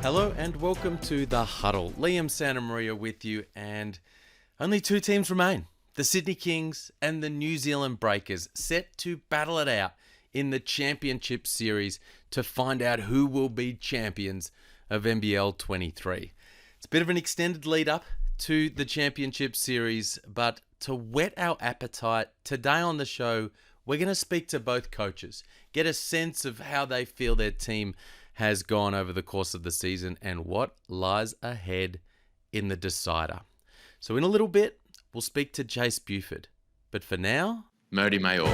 Hello and welcome to the Huddle. Liam Santamaria with you, and only two teams remain. The Sydney Kings and the New Zealand Breakers, set to battle it out in the Championship Series to find out who will be champions of NBL 23. It's a bit of an extended lead up to the Championship Series, but to whet our appetite, today on the show, we're going to speak to both coaches, get a sense of how they feel their team has gone over the course of the season and what lies ahead in the decider. So in a little bit, we'll speak to Jace Buford. But for now, Mody Maor.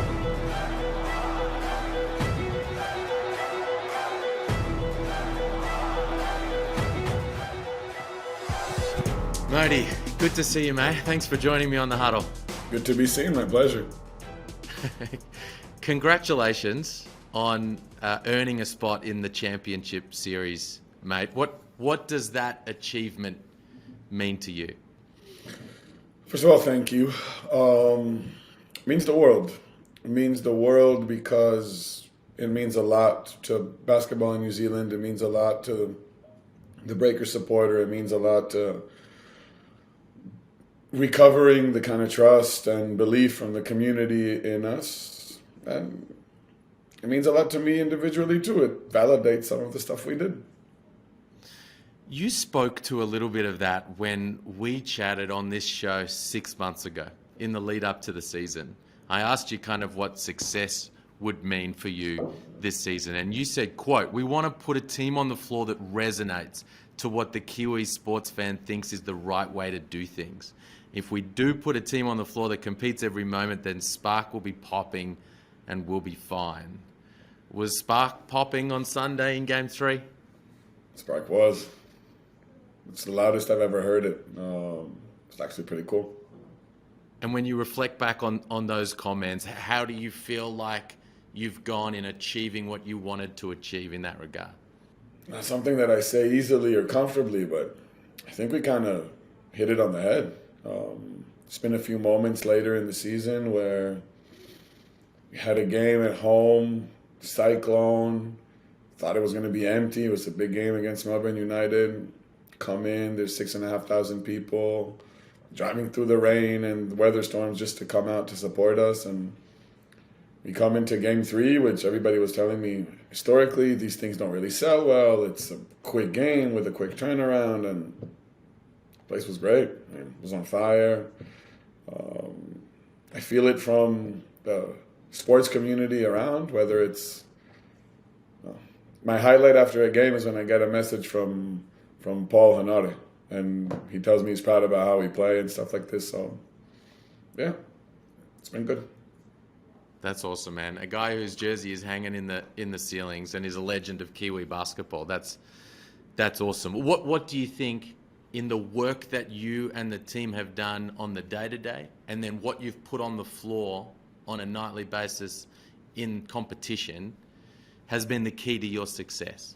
Mody, good to see you, mate. Thanks for joining me on the Huddle. Good to be seen. My pleasure. Congratulations on earning a spot in the Championship Series, mate. What does that achievement mean to you? First of all, thank you. It means the world. It means the world because it means a lot to basketball in New Zealand. It means a lot to the Breakers supporter. It means a lot to recovering the kind of trust and belief from the community in us. And it means a lot to me individually, too. It validates some of the stuff we did. You spoke to a little bit of that when we chatted on this show 6 months ago in the lead up to the season. I asked you kind of what success would mean for you this season. And you said, quote, "We want to put a team on the floor that resonates to what the Kiwi sports fan thinks is the right way to do things. If we do put a team on the floor that competes every moment, then spark will be popping and we'll be fine." Was spark popping on Sunday in Game 3? Spark was. It's the loudest I've ever heard it. It's actually pretty cool. And when you reflect back on those comments, how do you feel like you've gone in achieving what you wanted to achieve in that regard? Not something that I say easily or comfortably, but I think we kind of hit it on the head. It's been a few moments later in the season where we had a game at home, Cyclone, thought it was going to be empty. It was a big game against Melbourne United. Come in, there's 6,500 people driving through the rain and the weather storms just to come out to support us. And we come into Game 3, which everybody was telling me historically these things don't really sell well. It's a quick game with a quick turnaround, and the place was great. It was on fire. I feel it from the sports community around, whether it's my highlight after a game is when I get a message from Paul Hanare, and he tells me he's proud about how we play and stuff like this. So yeah, it's been good. That's awesome, man. A guy whose jersey is hanging in the ceilings and is a legend of Kiwi basketball. That's awesome. What do you think in the work that you and the team have done on the day-to-day, and then what you've put on the floor on a nightly basis in competition, has been the key to your success?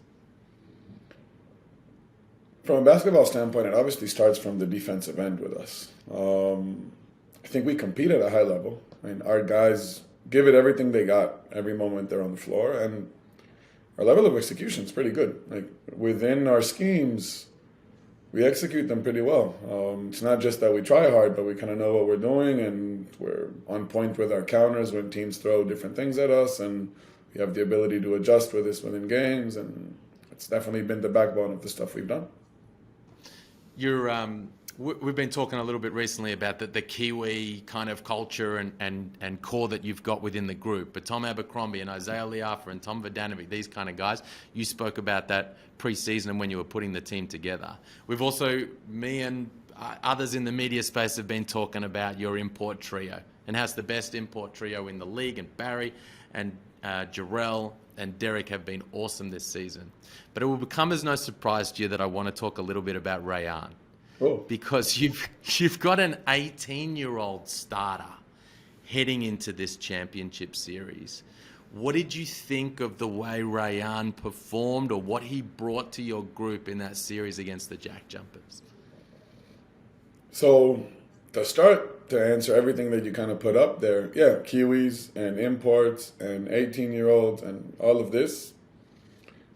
From a basketball standpoint, it obviously starts from the defensive end with us. I think we compete at a high level. I mean, our guys give it everything they got every moment they're on the floor, and our level of execution is pretty good. Like, within our schemes, we execute them pretty well. It's not just that we try hard, but we kind of know what we're doing, and we're on point with our counters when teams throw different things at us, and we have the ability to adjust with this within games, and it's definitely been the backbone of the stuff we've done. We've been talking a little bit recently about the Kiwi kind of culture and core that you've got within the group. But Tom Abercrombie and Isaiah Liafa and Tom Vodanovic, these kind of guys, you spoke about that pre-season and when you were putting the team together. We've also, me and others in the media space have been talking about your import trio and how it's the best import trio in the league, and Barry and Jarrell and Derek have been awesome this season. But it will become as no surprise to you that I want to talk a little bit about Rayan. Oh. Because you've got an 18-year-old starter heading into this championship series. What did you think of the way Rayan performed, or what he brought to your group in that series against the Jack Jumpers? So to start, to answer everything that you kind of put up there, yeah, Kiwis and imports and 18-year-olds and all of this,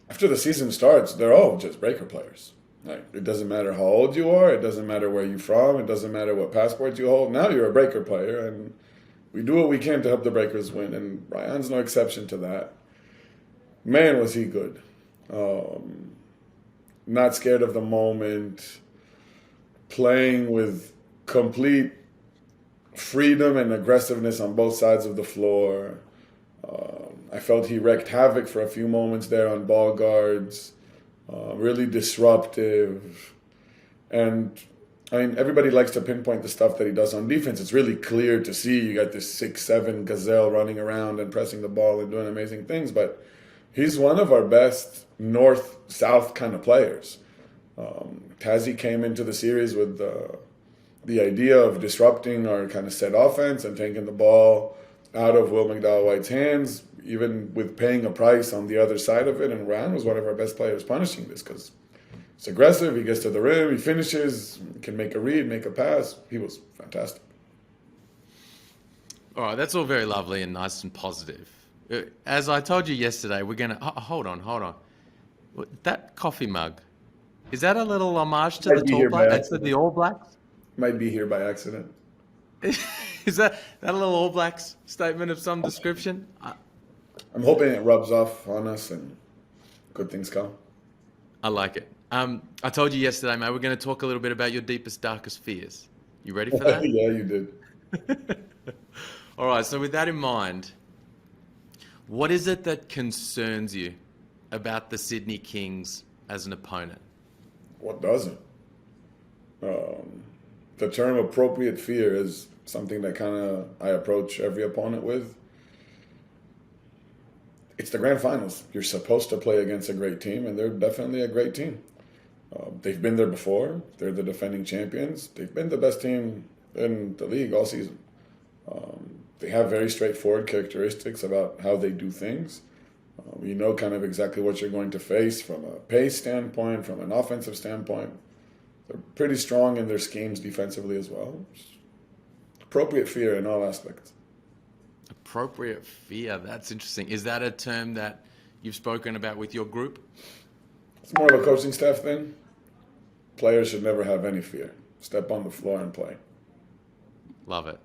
after the season starts, they're all just breaker players. Like, it doesn't matter how old you are, it doesn't matter where you're from, it doesn't matter what passport you hold. Now you're a breaker player, and we do what we can to help the breakers win, and Ryan's no exception to that. Man, was he good. Not scared of the moment, playing with complete freedom and aggressiveness on both sides of the floor. I felt he wreaked havoc for a few moments there on ball guards, really disruptive. And I mean, everybody likes to pinpoint the stuff that he does on defense. It's really clear to see. You got this 6'7" gazelle running around and pressing the ball and doing amazing things, but he's one of our best north-south kind of players. Tazi came into the series with the idea of disrupting our kind of set offense and taking the ball out of Will McDowell-White's hands, even with paying a price on the other side of it. And Ryan was one of our best players punishing this because it's aggressive, he gets to the rim, he finishes, can make a read, make a pass. He was fantastic. All right, that's all very lovely and nice and positive. As I told you yesterday, we're going to... hold on. That coffee mug, is that a little homage to the All Blacks? Might be here by accident. Is that a little All Blacks statement of some description? I'm hoping it rubs off on us and good things come. I like it. I told you yesterday, mate, we're going to talk a little bit about your deepest, darkest fears. You ready for that? Yeah, you did. All right, so with that in mind, what is it that concerns you about the Sydney Kings as an opponent? What doesn't? The term appropriate fear is something that kind of I approach every opponent with. It's the grand finals. You're supposed to play against a great team, and they're definitely a great team. They've been there before. They're the defending champions. They've been the best team in the league all season. They have very straightforward characteristics about how they do things. You know kind of exactly what you're going to face from a pace standpoint, from an offensive standpoint. They're pretty strong in their schemes defensively as well. Appropriate fear in all aspects. Appropriate fear, that's interesting. Is that a term that you've spoken about with your group? It's more of a coaching staff thing. Players should never have any fear. Step on the floor and play. Love it.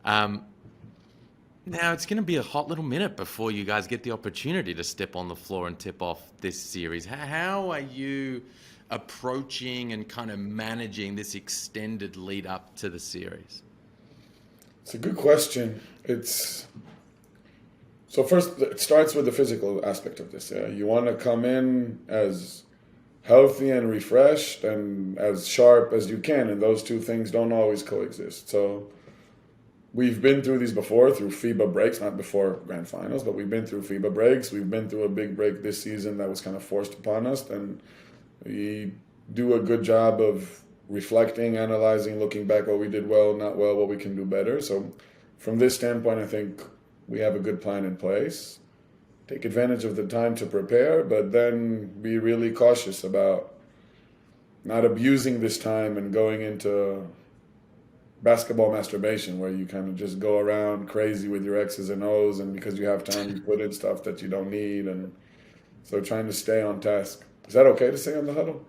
Now, it's going to be a hot little minute before you guys get the opportunity to step on the floor and tip off this series. How are you approaching and kind of managing this extended lead up to the series? It's a good question. So first, it starts with the physical aspect of this. You want to come in as healthy and refreshed and as sharp as you can, and those two things don't always coexist. So we've been through these before, through FIBA breaks, not before grand finals, but we've been through FIBA breaks. We've been through a big break this season that was kind of forced upon us, and we do a good job of reflecting, analyzing, looking back what we did well, not well, what we can do better. So from this standpoint, I think we have a good plan in place. Take advantage of the time to prepare, but then be really cautious about not abusing this time and going into basketball masturbation where you kind of just go around crazy with your X's and O's, and because you have time you put in stuff that you don't need, and so trying to stay on task. Is that okay to say on the huddle?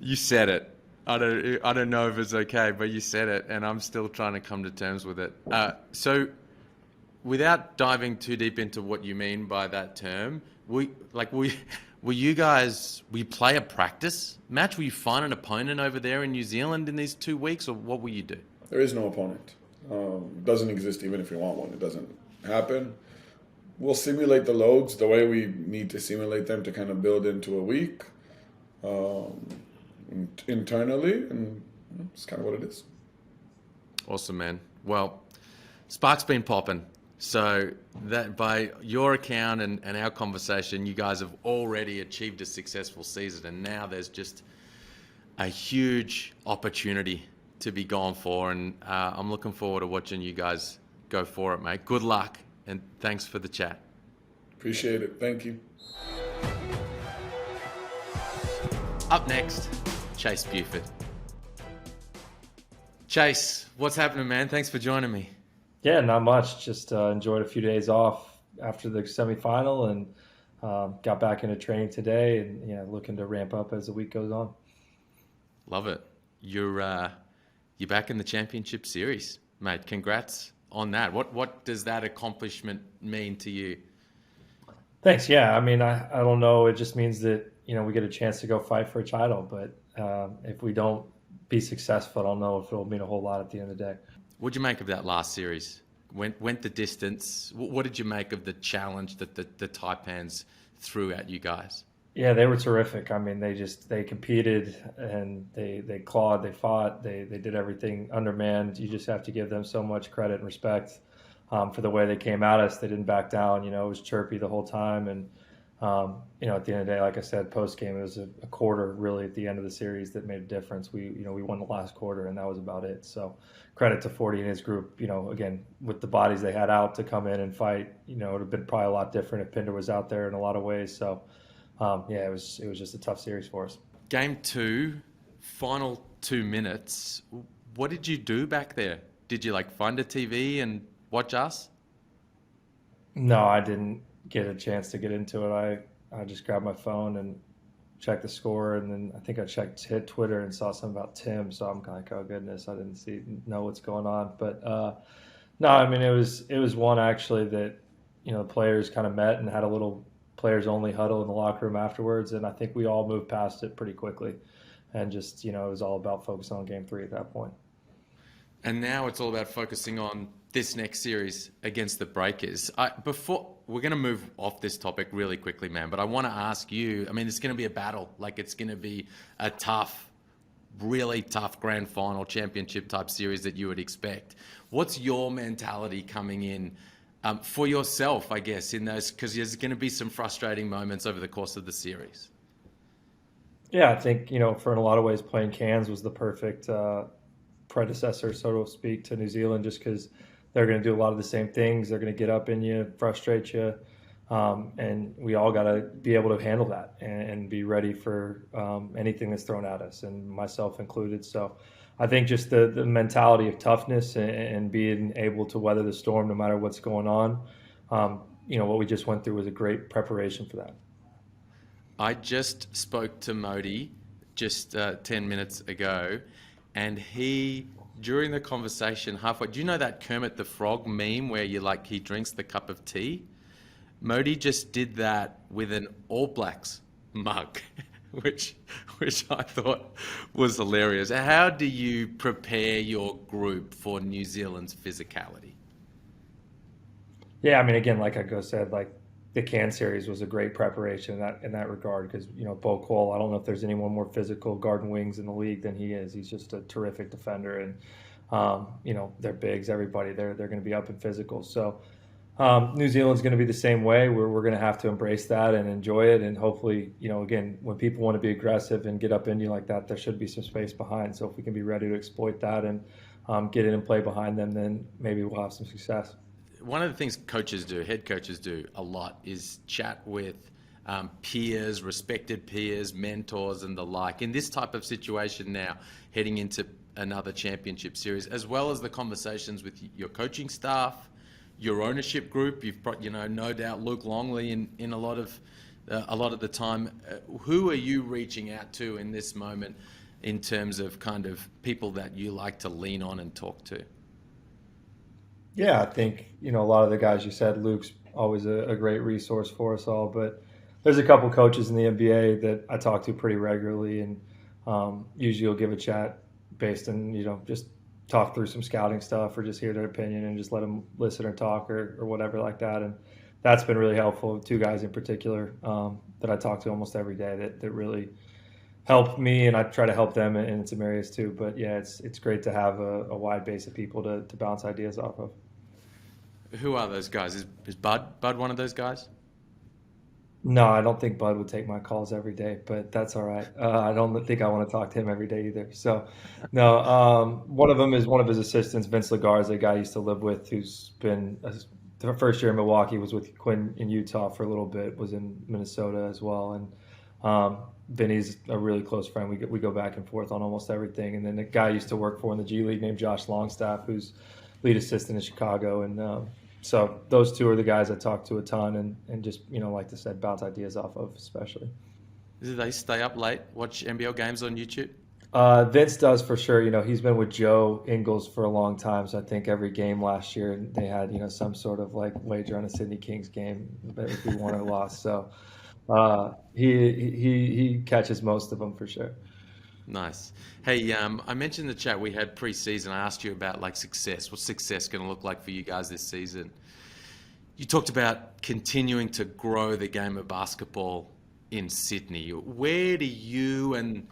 You said it. I don't know if it's okay, but you said it, and I'm still trying to come to terms with it. So, without diving too deep into what you mean by that term, will you play a practice match? Will you find an opponent over there in New Zealand in these 2 weeks, or what will you do? There is no opponent. It doesn't exist even if you want one. It doesn't happen. We'll simulate the loads the way we need to simulate them to kind of build into a week. Internally, and it's kind of what it is. Awesome, man. Well, Spark's been popping. So that by your account and our conversation, you guys have already achieved a successful season, and now there's just a huge opportunity to be gone for, and I'm looking forward to watching you guys go for it, mate. Good luck, and thanks for the chat. Appreciate it. Thank you. Up next, Chase Buford. Chase, what's happening, man? Thanks for joining me. Yeah, not much. Just enjoyed a few days off after the semifinal, and got back into training today, and looking to ramp up as the week goes on. Love it. You're back in the championship series, mate. Congrats on that. What does that accomplishment mean to you? Thanks. Yeah, I mean, I don't know. It just means that we get a chance to go fight for a title. But if we don't be successful, I don't know if it'll mean a whole lot at the end of the day. What'd you make of that last series? Went the distance. What did you make of the challenge that the Taipans threw at you guys? Yeah, they were terrific. I mean, they competed, and they clawed, they fought, they did everything undermanned. You just have to give them so much credit and respect for the way they came at us. They didn't back down. It was chirpy the whole time, and at the end of the day, like I said, post game, it was a quarter really at the end of the series that made a difference. We won the last quarter, and that was about it. So credit to 40 and his group. Again, with the bodies they had out to come in and fight, it would have been probably a lot different if Pinder was out there in a lot of ways. So it was just a tough series for us. Game 2, final 2 minutes. What did you do back there? Did you find a TV and watch us? No, I didn't get a chance to get into it. I just grabbed my phone and checked the score, and then I think I hit Twitter and saw something about Tim. So I'm like, oh goodness, I didn't know what's going on. But no, I mean it was one actually that the players kind of met and had a little players only huddle in the locker room afterwards, and I think we all moved past it pretty quickly, and just it was all about focusing on Game 3 at that point. And now it's all about focusing on this next series against the Breakers. Before we're going to move off this topic really quickly, man, but I want to ask you, I mean, it's going to be a battle. It's going to be a tough, really tough grand final championship type series that you would expect. What's your mentality coming in for yourself, I guess, in those, because there's going to be some frustrating moments over the course of the series? Yeah, I think, for in a lot of ways, playing Cairns was the perfect predecessor, so to speak, to New Zealand, just because they're going to do a lot of the same things. They're going to get up in you, frustrate you, and we all got to be able to handle that and be ready for anything that's thrown at us, and myself included. So I think just the mentality of toughness and being able to weather the storm no matter what's going on, what we just went through was a great preparation for that. I just spoke to Mody just 10 minutes ago, and he, during the conversation, halfway, do you know that Kermit the Frog meme where he drinks the cup of tea? Mody just did that with an All Blacks mug, which I thought was hilarious. How do you prepare your group for New Zealand's physicality? Yeah, I mean, again, like I said, the Can series was a great preparation in that regard, because Bo Cole, I don't know if there's anyone more physical guarding wings in the league than he is. He's just a terrific defender, and they're bigs. Everybody they're going to be up and physical. So New Zealand's going to be the same way. We're going to have to embrace that and enjoy it, and hopefully, again, when people want to be aggressive and get up in you like that, there should be some space behind. So if we can be ready to exploit that and get in and play behind them, then maybe we'll have some success. One of the things head coaches do a lot, is chat with peers, respected peers, mentors, and the like. In this type of situation now, heading into another championship series, as well as the conversations with your coaching staff, your ownership group, you've brought, no doubt Luke Longley in a lot of the time. Who are you reaching out to in this moment in terms of kind of people that you like to lean on and talk to? Yeah, I think, a lot of the guys you said, Luke's always a great resource for us all, but there's a couple coaches in the NBA that I talk to pretty regularly, and usually you'll give a chat based on, just talk through some scouting stuff or just hear their opinion and just let them listen or talk or whatever like that. And that's been really helpful. Two guys in particular that I talk to almost every day that really help me, and I try to help them in some areas too. But yeah, it's great to have a wide base of people to bounce ideas off of. Who are those guys? Is Bud one of those guys? No, I don't think Bud would take my calls every day, but that's all right. I don't think I want to talk to him every day either. So, no, one of them is one of his assistants, Vince Lagarza, a guy I used to live with, who's been the first year in Milwaukee, was with Quinn in Utah for a little bit, was in Minnesota as well, and Vinny's a really close friend. We go back and forth on almost everything. And then the guy I used to work for in the G League named Josh Longstaff, who's lead assistant in Chicago, and So those two are the guys I talk to a ton and just, like I said, bounce ideas off of, especially. Do they stay up late, watch NBL games on YouTube? Vince does for sure. He's been with Joe Ingles for a long time. So I think every game last year they had, some sort of like wager on a Sydney Kings game, if we won or lost. So he catches most of them for sure. Nice. Hey, I mentioned in the chat we had preseason. I asked you about like success. What's success going to look like for you guys this season? You talked about continuing to grow the game of basketball in Sydney. Where do you and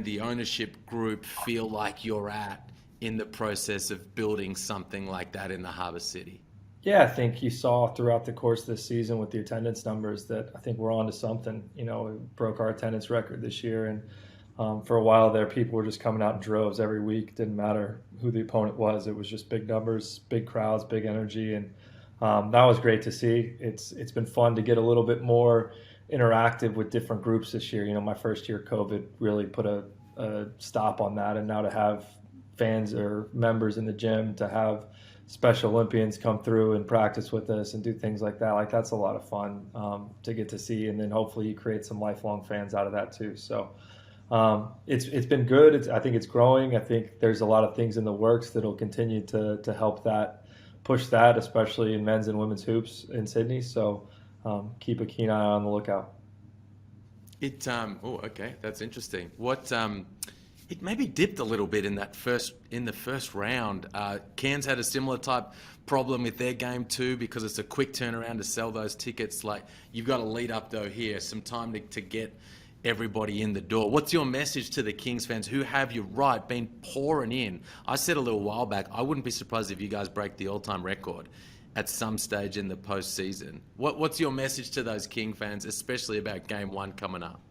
the ownership group feel like you're at in the process of building something like that in the Harbour City? Yeah, I think you saw throughout the course of this season with the attendance numbers that I think we're on to something. We broke our attendance record this year, and for a while there, people were just coming out in droves every week. Didn't matter who the opponent was; it was just big numbers, big crowds, big energy, and that was great to see. It's been fun to get a little bit more interactive with different groups this year. My first year, COVID really put a stop on that, and now to have fans or members in the gym, to have Special Olympians come through and practice with us and do things like that. Like that's a lot of fun to get to see, and then hopefully you create some lifelong fans out of that too. So it's been good. I think it's growing. I think there's a lot of things in the works that'll continue to help that push that, especially in men's and women's hoops in Sydney. So keep a keen eye on the lookout. Okay, that's interesting. It maybe dipped a little bit in the first round. Cairns had a similar type problem with their game too, because it's a quick turnaround to sell those tickets. Like you've got to lead up though here, some time to get everybody in the door. What's your message to the Kings fans who have, you're right, been pouring in? I said a little while back, I wouldn't be surprised if you guys break the all-time record at some stage in the postseason. What's your message to those King fans, especially about Game 1 coming up?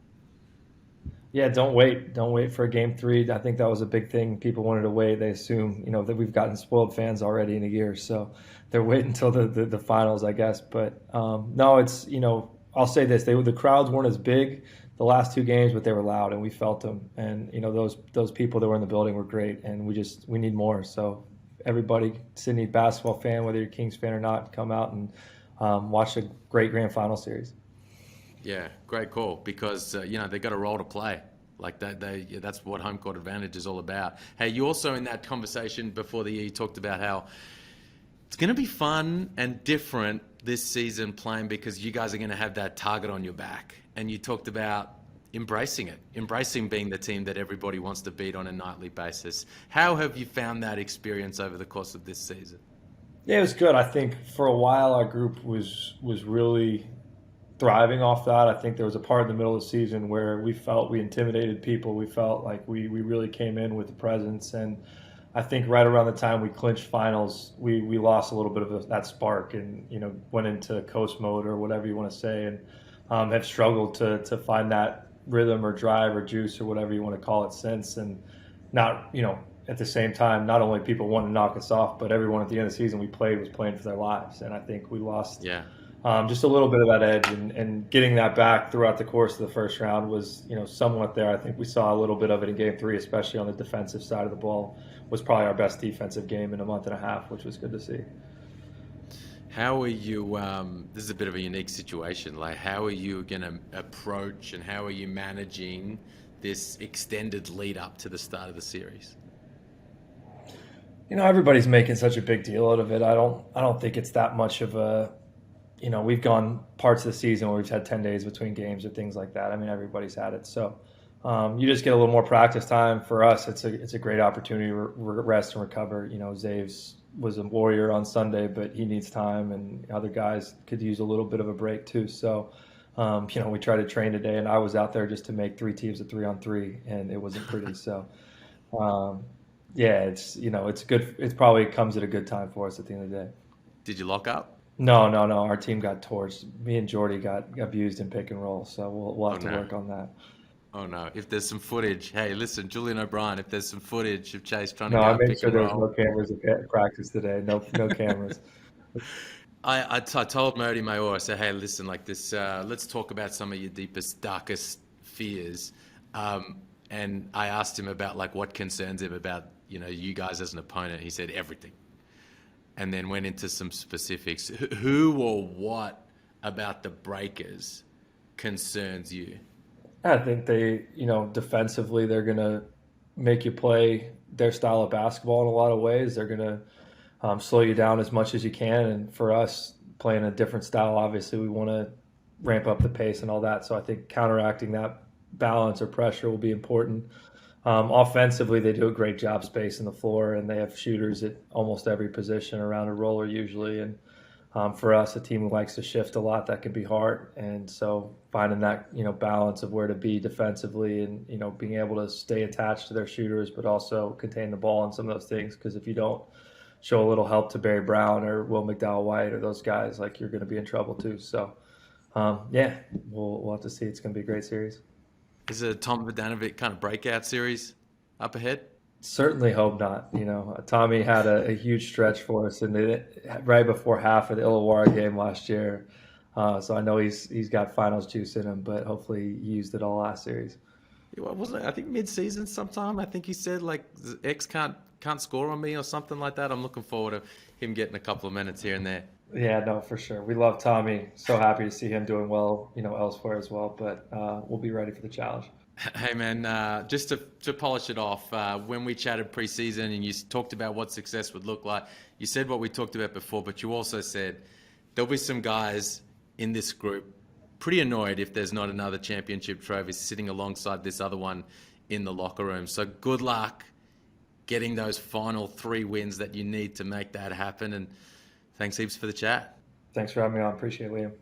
Yeah, don't wait. Don't wait for Game 3. I think that was a big thing. People wanted to wait. They assume, that we've gotten spoiled fans already in a year, so they're waiting until the finals, I guess. But no, it's I'll say this: the crowds weren't as big the last two games, but they were loud, and we felt them. And those people that were in the building were great, and we need more. So everybody, Sydney basketball fan, whether you're a Kings fan or not, come out and watch a great grand final series. Yeah, great call, because they got a role to play. Like that, that's what home court advantage is all about. Hey, you also in that conversation before the year, you talked about how it's going to be fun and different this season playing because you guys are going to have that target on your back, and you talked about embracing being the team that everybody wants to beat on a nightly basis. How have you found that experience over the course of this season? Yeah, it was good. I think for a while our group was really thriving off that. I think there was a part in the middle of the season where we felt we intimidated people. We felt like we really came in with a presence. And I think right around the time we clinched finals, we lost a little bit of that spark and, went into coast mode or whatever you want to say, and have struggled to find that rhythm or drive or juice or whatever you want to call it since. And not, at the same time, not only people wanted to knock us off, but everyone at the end of the season we played was playing for their lives. And I think we lost just a little bit of that edge, and getting that back throughout the course of the first round was, somewhat there. I think we saw a little bit of it in Game 3, especially on the defensive side of the ball. Was probably our best defensive game in a month and a half, which was good to see. How are you, this is a bit of a unique situation, like how are you going to approach and how are you managing this extended lead up to the start of the series? Everybody's making such a big deal out of it. I don't think it's that much of a, we've gone parts of the season where we've had 10 days between games or things like that. I mean, everybody's had it. So you just get a little more practice time. For us, it's a great opportunity to rest and recover. Zaves was a warrior on Sunday, but he needs time, and other guys could use a little bit of a break too. So, we tried to train today, and I was out there just to make 3 teams of 3-on-3, and it wasn't pretty. So, it's good. It probably comes at a good time for us at the end of the day. Did you lock up? No. Our team got torched. Me and Jordy got abused in pick and roll, so we'll have to work on that. Oh no! If there's some footage, hey, listen, Julian O'Brien. If there's some footage of Chase trying to I made pick sure and there was roll, no cameras at practice today. No cameras. I told Mody Maor, I said, hey, listen, like this, let's talk about some of your deepest, darkest fears. And I asked him about like what concerns him about, you guys as an opponent. He said everything. and then went into some specifics. Who or what about the Breakers concerns you? I think they, defensively, they're going to make you play their style of basketball in a lot of ways. They're going to slow you down as much as you can. And for us, playing a different style, obviously, we want to ramp up the pace and all that. So I think counteracting that balance or pressure will be important. Offensively, they do a great job spacing the floor, and they have shooters at almost every position around a roller usually. And for us, a team who likes to shift a lot, that can be hard. And so finding that, balance of where to be defensively and, being able to stay attached to their shooters, but also contain the ball and some of those things. Because if you don't show a little help to Barry Brown or Will McDowell-White or those guys, like, you're going to be in trouble too. So, we'll have to see. It's going to be a great series. Is it a Tom Vodanovic kind of breakout series up ahead? Certainly hope not. Tommy had a huge stretch for us right before half of the Illawarra game last year. So I know he's got finals juice in him, but hopefully he used it all last series. What wasn't it? I think mid-season sometime. I think he said like X can't score on me or something like that. I'm looking forward to him getting a couple of minutes here and there. Yeah, no, for sure. We love Tommy. So happy to see him doing well, elsewhere as well. But we'll be ready for the challenge. Hey man, just to polish it off, when we chatted preseason and you talked about what success would look like, you said what we talked about before, but you also said there'll be some guys in this group pretty annoyed if there's not another championship trophy sitting alongside this other one in the locker room. So good luck getting those final 3 wins that you need to make that happen. And thanks heaps for the chat. Thanks for having me on. Appreciate it, Liam.